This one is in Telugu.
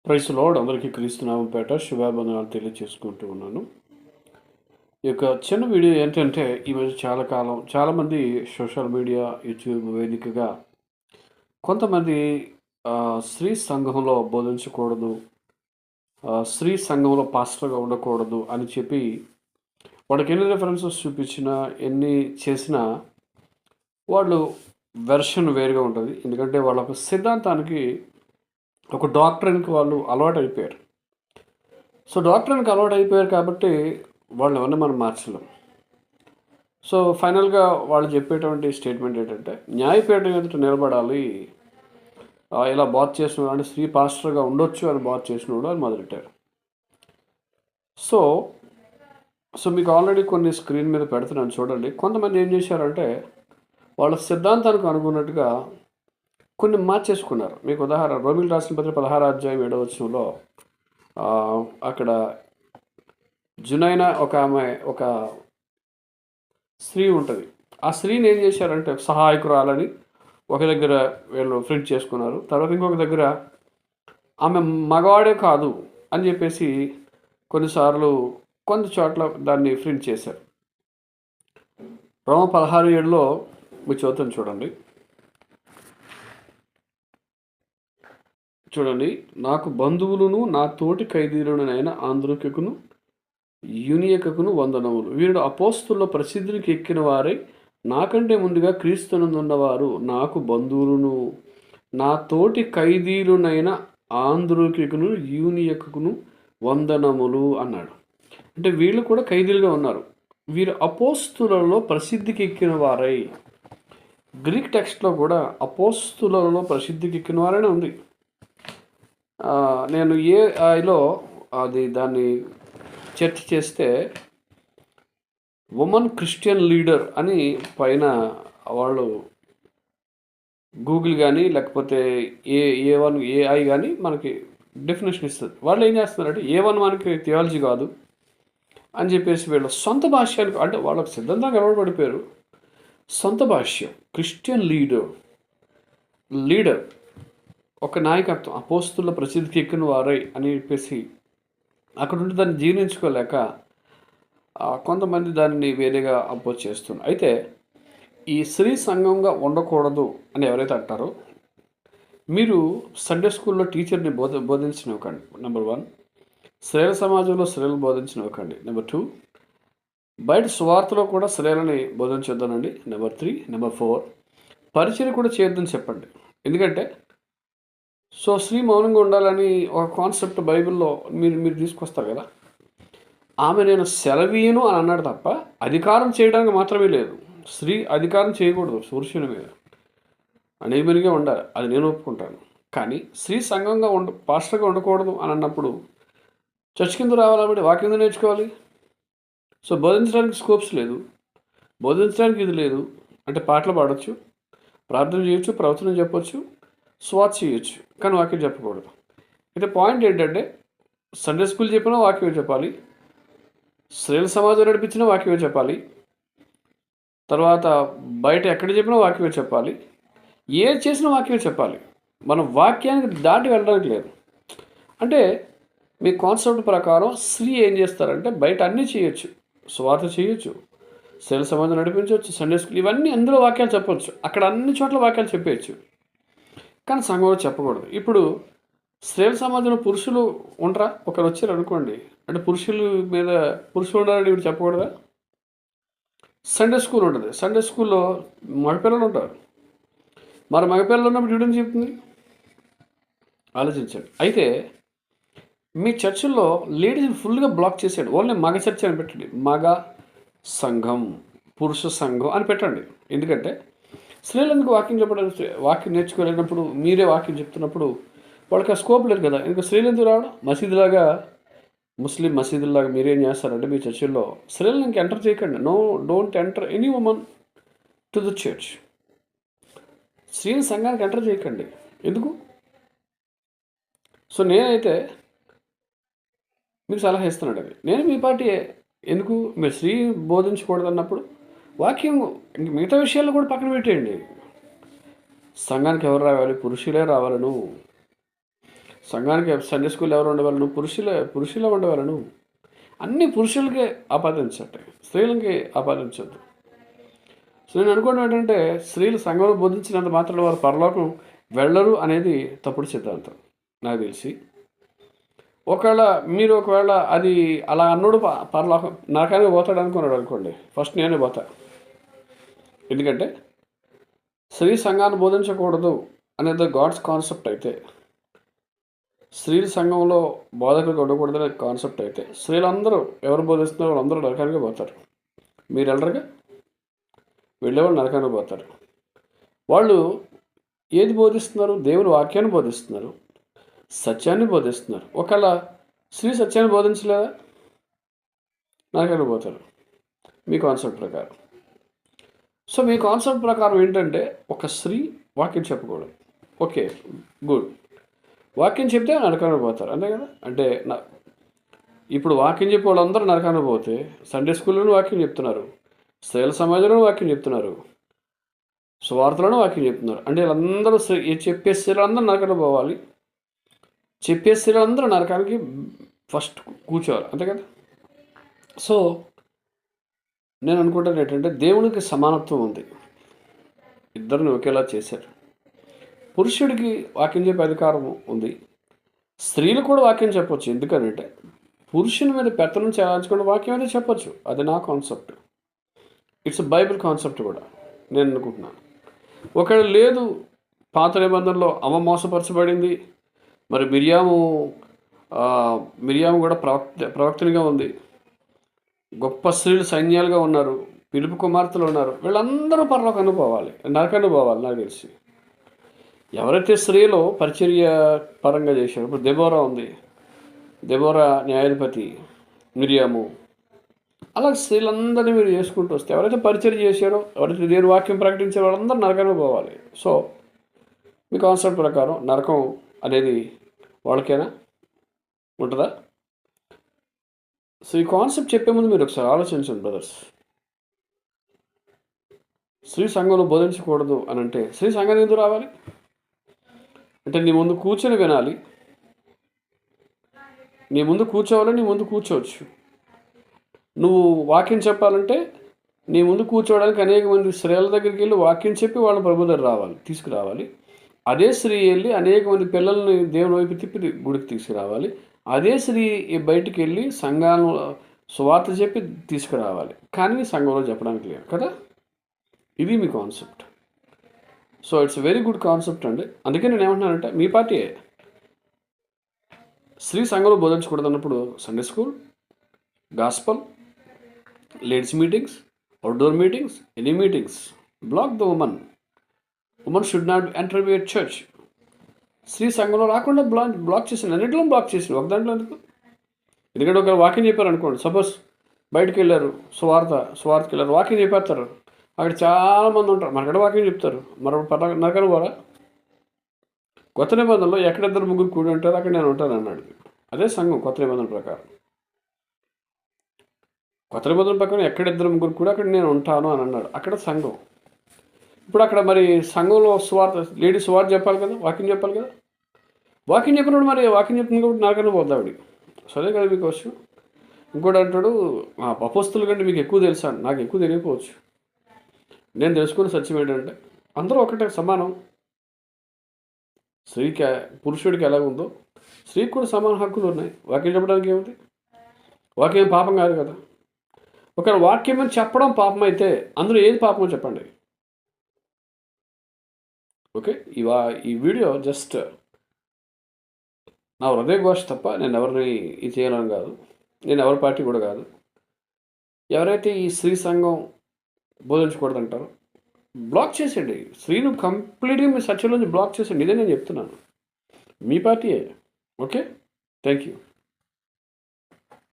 ప్రైస్ లార్డ్ అందరికీ క్రీస్తునామంపేట శుభాబంధనాలు తెలియజేసుకుంటూ ఉన్నాను. ఈ యొక్క చిన్న వీడియో ఏంటంటే ఈరోజు చాలామంది సోషల్ మీడియా యూట్యూబ్ వేదికగా కొంతమంది స్త్రీ సంఘంలో బోధించకూడదు, స్త్రీ సంఘంలో పాస్టర్గా ఉండకూడదు అని చెప్పి వాళ్ళకి ఎన్ని రెఫరెన్సెస్ చూపించినా ఎన్ని చేసినా వాళ్ళు వెర్షన్ వేరుగా ఉంటుంది. ఎందుకంటే వాళ్ళ ఒక సిద్ధాంతానికి ఒక డాక్టర్కి వాళ్ళు అలవాటు అయిపోయారు. సో డాక్టర్కి అలవాటు అయిపోయారు కాబట్టి వాళ్ళు ఎవరిని మనం మార్చలేం. సో ఫైనల్గా వాళ్ళు చెప్పేటువంటి స్టేట్మెంట్ ఏంటంటే న్యాయపీఠం ఎదుట నిలబడాలి, ఇలా బాత్ చేసినవాడు అంటే స్త్రీ పాస్టర్గా ఉండొచ్చు అని బాత్ చేసినవాడు అని మొదలెట్టారు. సో సో మీకు ఆల్రెడీ కొన్ని స్క్రీన్ మీద పెడుతున్నాను చూడండి. కొంతమంది ఏం చేశారంటే వాళ్ళ సిద్ధాంతానికి అనుకున్నట్టుగా కొన్ని మార్చేసుకున్నారు. మీకు ఉదాహరణ రోమిల్ రాసిన పత్రిక 16:7 అక్కడ జునైనా ఒక స్త్రీ ఉంటుంది. ఆ స్త్రీని ఏం చేశారంటే సహాయకురాలని ఒక దగ్గర వీళ్ళు ప్రింట్ చేసుకున్నారు. తర్వాత ఇంకొక దగ్గర ఆమె మగవాడే కాదు అని చెప్పేసి కొన్ని చోట్ల దాన్ని ప్రింట్ చేశారు. రోమ 16:7 మీరు చదువుతాను చూడండి. నాకు బంధువులను నా తోటి ఖైదీలునైన ఆంధ్రోక్యకును యూనియకకును వందనములు. వీరు అపోస్తుల్లో ప్రసిద్ధికి ఎక్కిన వారై నాకంటే ముందుగా క్రీస్తునందున్నవారు నాకు బంధువులను నా తోటి ఖైదీలునైన ఆంధ్రోక్యకును యూనియకకును వందనములు అన్నాడు. అంటే వీళ్ళు కూడా ఖైదీలుగా ఉన్నారు. వీరు అపోస్తులలో ప్రసిద్ధికి ఎక్కిన వారై, గ్రీక్ టెక్స్ట్లో కూడా అపోస్తులలో ప్రసిద్ధికి ఎక్కిన వారైనా ఉంది. నేను ఏఐలో దాన్ని చర్చ చేస్తే ఉమెన్ క్రిస్టియన్ లీడర్ అని పైన వాళ్ళు గూగుల్ కానీ లేకపోతే ఏఐ కానీ మనకి డెఫినేషన్ ఇస్తుంది. వాళ్ళు ఏం చేస్తున్నారంటే A1 మనకి థియాలజీ కాదు అని చెప్పేసి వీళ్ళు సొంత భాష్యానికి, అంటే వాళ్ళకి సిద్ధాంతంగా అలవాటు సొంత భాష్యం క్రిస్టియన్ లీడర్ ఒక నాయకత్వం అపోస్తుల ప్రసిద్ధికి ఎక్కిన వారై అని చెప్పేసి అక్కడ ఉండి దాన్ని జీర్ణించుకోలేక కొంతమంది దాన్ని వేరేగా అపోజ్ చేస్తున్నారు. అయితే ఈ స్త్రీ సంఘంగా ఉండకూడదు అని ఎవరైతే అంటారో మీరు సండే స్కూల్లో టీచర్ని బోధించనివ్వకండి. నెంబర్ 1, స్త్రీల సమాజంలో స్త్రీలను బోధించనివ్వకండి. నెంబర్ 2, బయట స్వార్థలో కూడా స్త్రీలని బోధించొద్దనండి. నెంబర్ 3, నెంబర్ 4, పరిచయం కూడా చేయొద్దని చెప్పండి. ఎందుకంటే సో స్త్రీ మౌనంగా ఉండాలని ఒక కాన్సెప్ట్ బైబిల్లో మీరు తీసుకొస్తారు కదా. ఆమె నేను సెలవీను అని అన్నాడు తప్ప అధికారం చేయడానికి మాత్రమే లేదు. స్త్రీ అధికారం చేయకూడదు పురుషుని మీద, అనేమనిగా ఉండాలి, అది నేను ఒప్పుకుంటాను. కానీ స్త్రీ సంఘంగా పాస్టర్గా ఉండకూడదు అని అన్నప్పుడు చర్చ్ కింద రావాలంటే వాక్యం కింద నేర్చుకోవాలి. సో బోధించడానికి స్కోప్స్ లేదు, బోధించడానికి ఇది లేదు అంటే పాటలు పాడవచ్చు, ప్రార్థన చేయొచ్చు, ప్రవచనం చెప్పొచ్చు, స్వాత్ చేయొచ్చు, కానీ వాక్యం చెప్పకూడదు. అయితే పాయింట్ ఏంటంటే సండే స్కూల్ చెప్పినా వాక్యమే చెప్పాలి, స్త్రీల సమాజం నడిపించినా వాక్యమే చెప్పాలి, తర్వాత బయట ఎక్కడ చెప్పినా వాక్యమే చెప్పాలి, ఏది చేసినా వాక్యమే చెప్పాలి. మనం వాక్యానికి దాటి వెళ్ళడానికి లేదు. అంటే మీ కాన్సెప్ట్ ప్రకారం స్త్రీ ఏం చేస్తారంటే బయట అన్నీ చేయొచ్చు, స్వార్థ చేయొచ్చు, స్త్రీల సమాజం నడిపించవచ్చు, సండే స్కూల్ ఇవన్నీ అందులో వాక్యాలు చెప్పవచ్చు, అక్కడ అన్ని చోట్ల వాక్యాలు చెప్పేయచ్చు, కానీ సంఘంలో చెప్పకూడదు. ఇప్పుడు స్త్రీల సమాజంలో పురుషులు ఉండరా? ఒకరు వచ్చారు అనుకోండి, అంటే పురుషులు ఉండాలని ఇప్పుడు చెప్పకూడదా? సండే స్కూల్ ఉంటుంది, సండే స్కూల్లో మగపిల్లలు ఉంటారు, మరి మగపిల్లలు ఉన్నప్పుడు ఇవ్వడం చెప్తుంది. ఆలోచించండి. అయితే మీ చర్చిల్లో లేడీస్ని ఫుల్గా బ్లాక్ చేసాడు, ఓన్లీ మగ చర్చ అని పెట్టండి, మగ సంఘం, పురుష సంఘం అని పెట్టండి. ఎందుకంటే స్త్రీలు ఎందుకు వాక్యం చెప్పడానికి, వాక్యం నేర్చుకోలేనప్పుడు మీరే వాక్యం చెప్తున్నప్పుడు వాళ్ళకి ఆ స్కోప్ లేదు కదా. ఇంకా స్త్రీలు ఎందుకు రావడం? మసీదులాగా, ముస్లిం మసీదులాగా మీరేం చేస్తారంటే మీ చర్చిల్లో స్త్రీలను ఇంక ఎంటర్ చేయకండి. Don't enter any women to the church. స్త్రీని సంఘానికి ఎంటర్ చేయకండి. ఎందుకు? సో నేనైతే మీకు సలహా ఇస్తున్నాడు. అది నేను మీ పార్టీ ఎందుకు మీరు స్త్రీ బోధించకూడదు అన్నప్పుడు వాక్యం మిగతా విషయాల్లో కూడా పక్కన పెట్టేయండి. సంఘానికి ఎవరు రావాలి? పురుషులే రావాలను. సంఘానికి సండే స్కూల్ ఎవరు ఉండేవాళ్ళు? పురుషులే ఉండేవాళ్ళు. అన్ని పురుషులకే ఆపాదించండి, స్త్రీలకి ఆపాదించద్దు. సో నేను అనుకోవడం ఏంటంటే, స్త్రీలు సంఘంలో బోధించినంత మాత్రం వారు పరలోకం వెళ్ళరు అనేది తప్పుడు సిద్ధాంతం నాకు తెలిసి. ఒకవేళ అది అలా అన్నుడు పరలోకం నరకానికి పోతాడు అనుకున్నాడు అనుకోండి, ఫస్ట్ నేనే పోతా. ఎందుకంటే స్త్రీ సంఘాన్ని బోధించకూడదు అనేది గాడ్స్ కాన్సెప్ట్ అయితే, స్త్రీల సంఘంలో బోధకులు ఉండకూడదు అనే కాన్సెప్ట్ అయితే, స్త్రీలందరూ ఎవరు బోధిస్తున్నారో వాళ్ళందరూ నరకానికి పోతారు. మీరు వెళ్ళరుగా, వెళ్ళేవాళ్ళు నరకానికి పోతారు. వాళ్ళు ఏది బోధిస్తున్నారు? దేవుని వాక్యాన్ని బోధిస్తున్నారు, సత్యాన్ని బోధిస్తున్నారు. ఒకవేళ స్త్రీ సత్యాన్ని బోధించలేదా, నరకానికి పోతారు మీ కాన్సెప్ట్ ప్రకారం. సో మీ కాన్సెప్ట్ ప్రకారం ఏంటంటే, ఒక స్త్రీ వాక్యం చెప్పకూడదు. Okay, good. వాక్యం చెప్తే నరకానికి పోతారు, అంతే కదా. అంటే ఇప్పుడు వాక్యం చెప్పే వాళ్ళందరూ నరకానికి పోతే, సండే స్కూల్లోనూ వాక్యం చెప్తున్నారు, స్త్రీల సమాజంలో వాక్యం చెప్తున్నారు, సువార్తలను వాక్యం చెప్తున్నారు. అంటే వీళ్ళందరూ చెప్పే స్త్రీలందరూ నరకానికి పోవాలి, చెప్పే స్త్రీలందరూ నరకానికి ఫస్ట్ కూర్చోవాలి, అంతే కదా. సో నేను అనుకుంటాను ఏంటంటే, దేవునికి సమానత్వం ఉంది, ఇద్దరిని ఒకేలా చేశారు. పురుషుడికి వాక్యం చెప్పే అధికారం ఉంది, స్త్రీలు కూడా వాక్యం చెప్పొచ్చు. ఎందుకంటే పురుషుని మీద పెత్తనం చేయాల్చుకున్న వాక్యం అయితే చెప్పొచ్చు. అది నా కాన్సెప్ట్, ఇట్స్ బైబిల్ కాన్సెప్ట్ కూడా నేను అనుకుంటున్నాను. ఒకవేళ లేదు, పాత నిబంధనలో అమ్మ మోసపరచబడింది, మరి మిరియాము కూడా ప్రవక్తనిగా ఉంది, గొప్ప స్త్రీలు సైన్యాలుగా ఉన్నారు, పిలుపు కుమార్తెలు ఉన్నారు, వీళ్ళందరూ పరలోకానికి పోవాలి, నరకానికి పోవాలి నాకు తెలిసి. ఎవరైతే స్త్రీలో పరిచర్య పరంగా చేశారో, ఇప్పుడు దెబోరా ఉంది, దెబోరా న్యాయాధిపతి, మిరియాము, అలా స్త్రీలందరినీ మీరు చేసుకుంటూ వస్తే, ఎవరైతే పరిచర్య చేశారో, ఎవరైతే దేవుని వాక్యం ప్రకటించారో వాళ్ళందరూ నరకానికి పోవాలి. సో మీ కాన్సెప్ట్ ప్రకారం నరకం అనేది వాళ్ళకైనా ఉంటుందా? సో ఈ కాన్సెప్ట్ చెప్పే ముందు మీరు ఒకసారి ఆలోచించండి బ్రదర్స్. స్త్రీ సంఘంలో బోధించకూడదు అని అంటే, స్త్రీ సంఘానికి ఎందుకు రావాలి అంటే, నీ ముందు కూర్చొని వినాలి, నీ ముందు కూర్చోవాలి, నీ ముందు కూర్చోవచ్చు. నువ్వు వాక్యం చెప్పాలంటే నీ ముందు కూర్చోవడానికి అనేక మంది స్త్రీల దగ్గరికి వెళ్ళి వాక్యం చెప్పి వాళ్ళని ప్రభు దగ్గర తీసుకురావాలి. అదే స్త్రీ వెళ్ళి అనేక మంది పిల్లల్ని దేవుని వైపు తిప్పి గుడికి తీసుకురావాలి. అదే స్త్రీ బయటికి వెళ్ళి సంఘాలను సువార్త చెప్పి తీసుకురావాలి. కానీ సంఘంలో చెప్పడానికి లేదు కదా. ఇది మీ concept. So it's very good concept అండి. అందుకే నేను ఏమంటున్నానంటే, మీ పార్టీ స్త్రీ సంఘంలో బోధించకూడదు అన్నప్పుడు Sunday school, gospel, ladies meetings, outdoor meetings, any meetings, block the women should not enter be at church. స్త్రీ సంఘంలో రాకుండా బ్లాక్ చేసింది, అన్నింటిలో బ్లాక్ చేసింది, ఒక దాంట్లో ఎందుకు? ఎందుకంటే ఒక వాక్యం చెప్పారు అనుకోండి, సపోజ్ బయటకు వెళ్ళారు, సువార్తకి వెళ్ళారు, వాక్యం చెప్పేస్తారు, అక్కడ చాలామంది ఉంటారు, మనకడ వాక్యం చెప్తారు, నరకను పోరా? కొత్త నిబంధనలో ఎక్కడిద్దరు ముగ్గురు కూడి ఉంటారు అక్కడ నేను ఉంటాను అన్నాడు. అదే సంఘం కొత్త నిబంధన ప్రకారం. కొత్త నిబంధన ప్రకారం ఎక్కడిద్దరు ముగ్గురు కూడా అక్కడ నేను ఉంటాను అని అన్నాడు. అక్కడ సంఘం. ఇప్పుడు అక్కడ మరి సంఘంలో లేడీ సువార్త చెప్పాలి కదా, వాక్యం చెప్పాలి కదా. వాక్యం చెప్పినప్పుడు మరి వాక్యం చెప్తుంది కాబట్టి నరకను పోద్దావిడి. సరే కదా మీకు వచ్చు. ఇంకోటి అంటాడు, అపోస్తుల కంటే మీకు ఎక్కువ తెలుసా? నాకు ఎక్కువ తెలియకపోవచ్చు. నేను తెలుసుకున్న సత్యం ఏంటంటే, అందరూ ఒకటే సమానం. పురుషుడికి ఎలాగుందో స్త్రీకి కూడా సమాన హక్కులు ఉన్నాయి. వాక్యం చెప్పడానికి ఏమిటి? వాక్యం పాపం కాదు కదా. ఒకవేళ వాక్యం చెప్పడం పాపం అయితే అందులో ఏది పాపమో చెప్పండి. ఓకే, ఈ వీడియో జస్ట్ నా హృదయ ఘోష తప్ప నేను ఎవరిని ఇది చేయాలని కాదు, నేను ఎవరి పార్టీ కూడా కాదు. ఎవరైతే ఈ స్త్రీ సంఘం బోధించకూడదంటారో బ్లాక్ చేసేయండి. స్త్రీను కంప్లీట్గా మీ సత్యంలోంచి బ్లాక్ చేసేయండి. ఇదే నేను చెప్తున్నాను. మీ పార్టీయే. Okay, thank you.